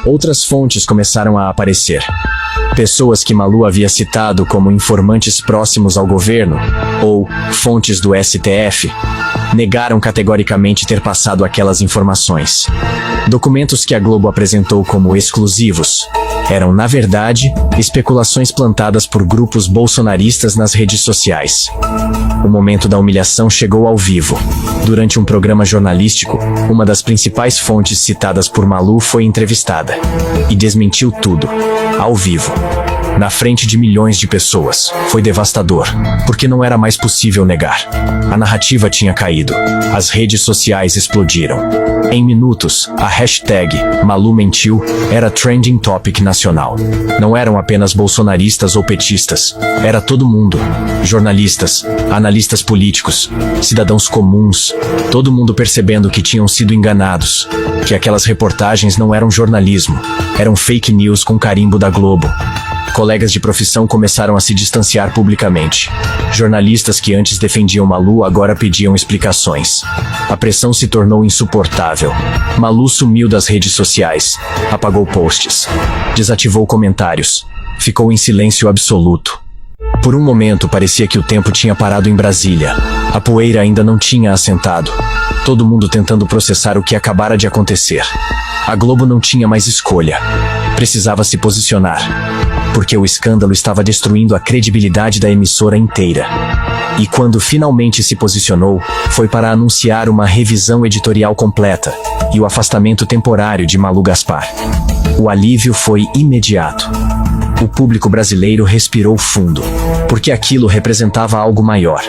outras fontes começaram a aparecer. Pessoas que Malu havia citado como informantes próximos ao governo, ou fontes do STF, negaram categoricamente ter passado aquelas informações. Documentos que a Globo apresentou como exclusivos eram, na verdade, especulações plantadas por grupos bolsonaristas nas redes sociais. O momento da humilhação chegou ao vivo. Durante um programa jornalístico, uma das principais fontes citadas por Malu foi entrevistada e desmentiu tudo, ao vivo, na frente de milhões de pessoas. Foi devastador, porque não era mais possível negar. A narrativa tinha caído. As redes sociais explodiram. Em minutos, a hashtag Malu mentiu era trending topic nacional. Não eram apenas bolsonaristas ou petistas, era todo mundo. Jornalistas, analistas políticos, cidadãos comuns, todo mundo percebendo que tinham sido enganados, que aquelas reportagens não eram jornalismo, eram fake news com carimbo da Globo. Colegas de profissão começaram a se distanciar publicamente. Jornalistas que antes defendiam Malu agora pediam explicações. A pressão se tornou insuportável. Malu sumiu das redes sociais, apagou posts, desativou comentários, ficou em silêncio absoluto. Por um momento parecia que o tempo tinha parado em Brasília. A poeira ainda não tinha assentado. Todo mundo tentando processar o que acabara de acontecer. A Globo não tinha mais escolha. Precisava se posicionar, porque o escândalo estava destruindo a credibilidade da emissora inteira. E quando finalmente se posicionou, foi para anunciar uma revisão editorial completa e o afastamento temporário de Malu Gaspar. O alívio foi imediato. O público brasileiro respirou fundo, porque aquilo representava algo maior.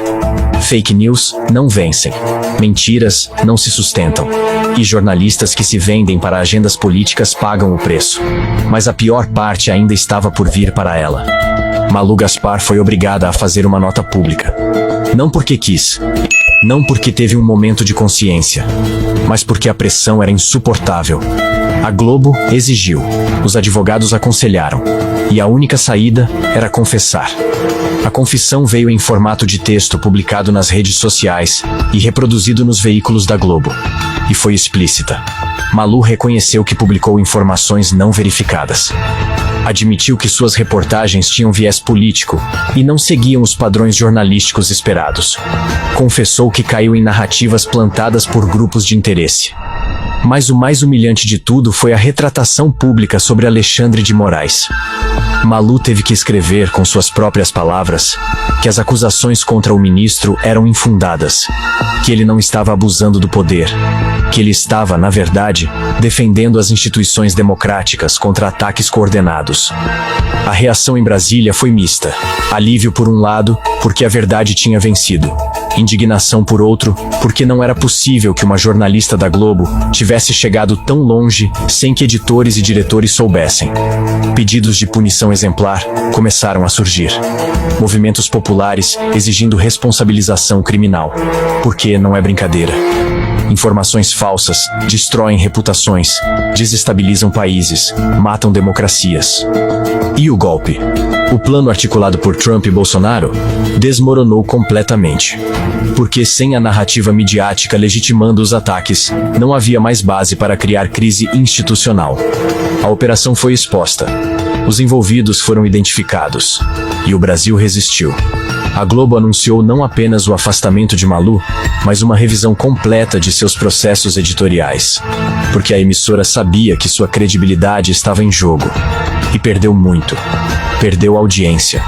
Fake news não vencem, mentiras não se sustentam, e jornalistas que se vendem para agendas políticas pagam o preço. Mas a pior parte ainda estava por vir para ela. Malu Gaspar foi obrigada a fazer uma nota pública. Não porque quis, não porque teve um momento de consciência, mas porque a pressão era insuportável. A Globo exigiu, os advogados aconselharam, e a única saída era confessar. A confissão veio em formato de texto publicado nas redes sociais e reproduzido nos veículos da Globo. E foi explícita. Malu reconheceu que publicou informações não verificadas. Admitiu que suas reportagens tinham viés político e não seguiam os padrões jornalísticos esperados. Confessou que caiu em narrativas plantadas por grupos de interesse. Mas o mais humilhante de tudo foi a retratação pública sobre Alexandre de Moraes. Malu teve que escrever com suas próprias palavras que as acusações contra o ministro eram infundadas, que ele não estava abusando do poder, que ele estava, na verdade, defendendo as instituições democráticas contra ataques coordenados. A reação em Brasília foi mista. Alívio por um lado, porque a verdade tinha vencido. Indignação por outro, porque não era possível que uma jornalista da Globo tivesse chegado tão longe sem que editores e diretores soubessem. Pedidos de punição exemplar começaram a surgir. Movimentos populares exigindo responsabilização criminal. Porque não é brincadeira. Informações falsas destroem reputações, desestabilizam países, matam democracias. E o golpe? O plano articulado por Trump e Bolsonaro desmoronou completamente. Porque sem a narrativa midiática legitimando os ataques, não havia mais base para criar crise institucional. A operação foi exposta. Os envolvidos foram identificados. E o Brasil resistiu. A Globo anunciou não apenas o afastamento de Malu, mas uma revisão completa de seus processos editoriais. Porque a emissora sabia que sua credibilidade estava em jogo. E perdeu muito. Perdeu audiência.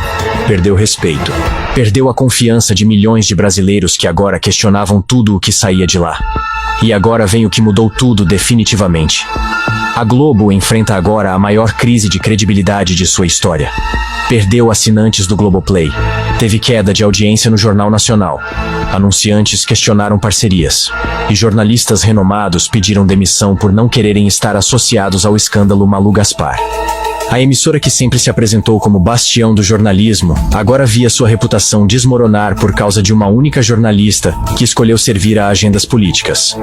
Perdeu respeito. Perdeu a confiança de milhões de brasileiros que agora questionavam tudo o que saía de lá. E agora vem o que mudou tudo definitivamente. A Globo enfrenta agora a maior crise de credibilidade de sua história. Perdeu assinantes do Globoplay. Teve queda de audiência no Jornal Nacional. Anunciantes questionaram parcerias. E jornalistas renomados pediram demissão por não quererem estar associados ao escândalo Malu Gaspar. A emissora que sempre se apresentou como bastião do jornalismo, agora via sua reputação desmoronar por causa de uma única jornalista que escolheu servir a agendas políticas.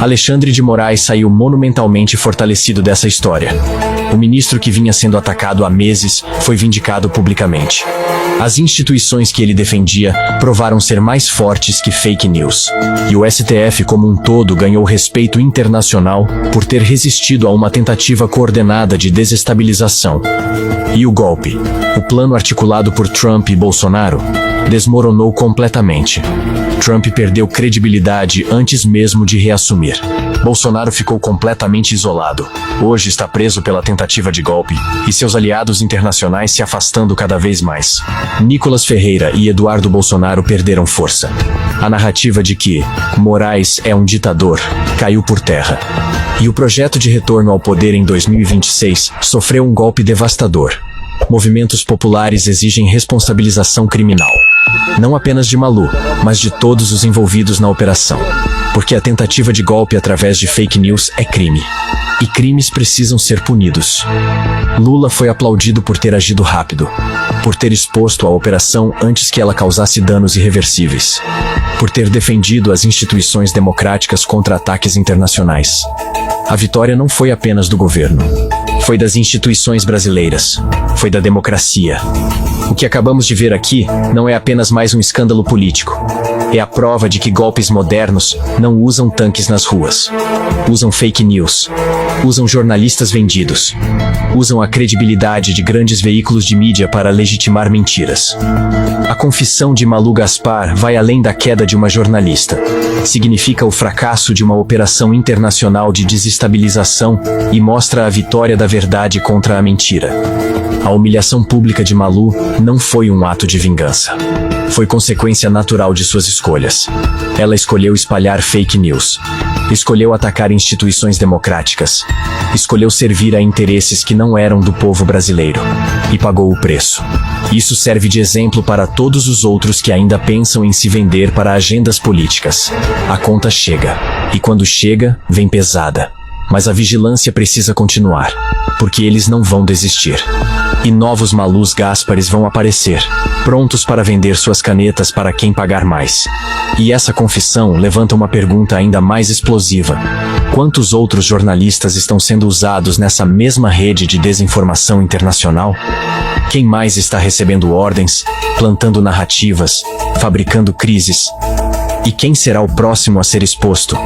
Alexandre de Moraes saiu monumentalmente fortalecido dessa história. O ministro que vinha sendo atacado há meses foi vindicado publicamente. As instituições que ele defendia provaram ser mais fortes que fake news. E o STF como um todo ganhou respeito internacional por ter resistido a uma tentativa coordenada de desestabilização. E o golpe, o plano articulado por Trump e Bolsonaro, desmoronou completamente. Trump perdeu credibilidade antes mesmo de reassumir. Bolsonaro ficou completamente isolado. Hoje está preso pela tentativa de golpe e seus aliados internacionais se afastando cada vez mais. Nicolas Ferreira e Eduardo Bolsonaro perderam força. A narrativa de que Moraes é um ditador caiu por terra. E o projeto de retorno ao poder em 2026 sofreu um golpe devastador. Movimentos populares exigem responsabilização criminal. Não apenas de Malu, mas de todos os envolvidos na operação. Porque a tentativa de golpe através de fake news é crime. E crimes precisam ser punidos. Lula foi aplaudido por ter agido rápido, por ter exposto a operação antes que ela causasse danos irreversíveis, por ter defendido as instituições democráticas contra ataques internacionais. A vitória não foi apenas do governo. Foi das instituições brasileiras. Foi da democracia. O que acabamos de ver aqui não é apenas mais um escândalo político. É a prova de que golpes modernos não usam tanques nas ruas. Usam fake news. Usam jornalistas vendidos. Usam a credibilidade de grandes veículos de mídia para legitimar mentiras. A confissão de Malu Gaspar vai além da queda de uma jornalista. Significa o fracasso de uma operação internacional de desestabilização e mostra a vitória da verdade contra a mentira. A humilhação pública de Malu não foi um ato de vingança. Foi consequência natural de suas escolhas. Ela escolheu espalhar fake news. Escolheu atacar instituições democráticas. Escolheu servir a interesses que não eram do povo brasileiro. E pagou o preço. Isso serve de exemplo para todos os outros que ainda pensam em se vender para agendas políticas. A conta chega. E quando chega, vem pesada. Mas a vigilância precisa continuar, porque eles não vão desistir. E novos Malus Gaspares vão aparecer, prontos para vender suas canetas para quem pagar mais. E essa confissão levanta uma pergunta ainda mais explosiva. Quantos outros jornalistas estão sendo usados nessa mesma rede de desinformação internacional? Quem mais está recebendo ordens, plantando narrativas, fabricando crises? E quem será o próximo a ser exposto?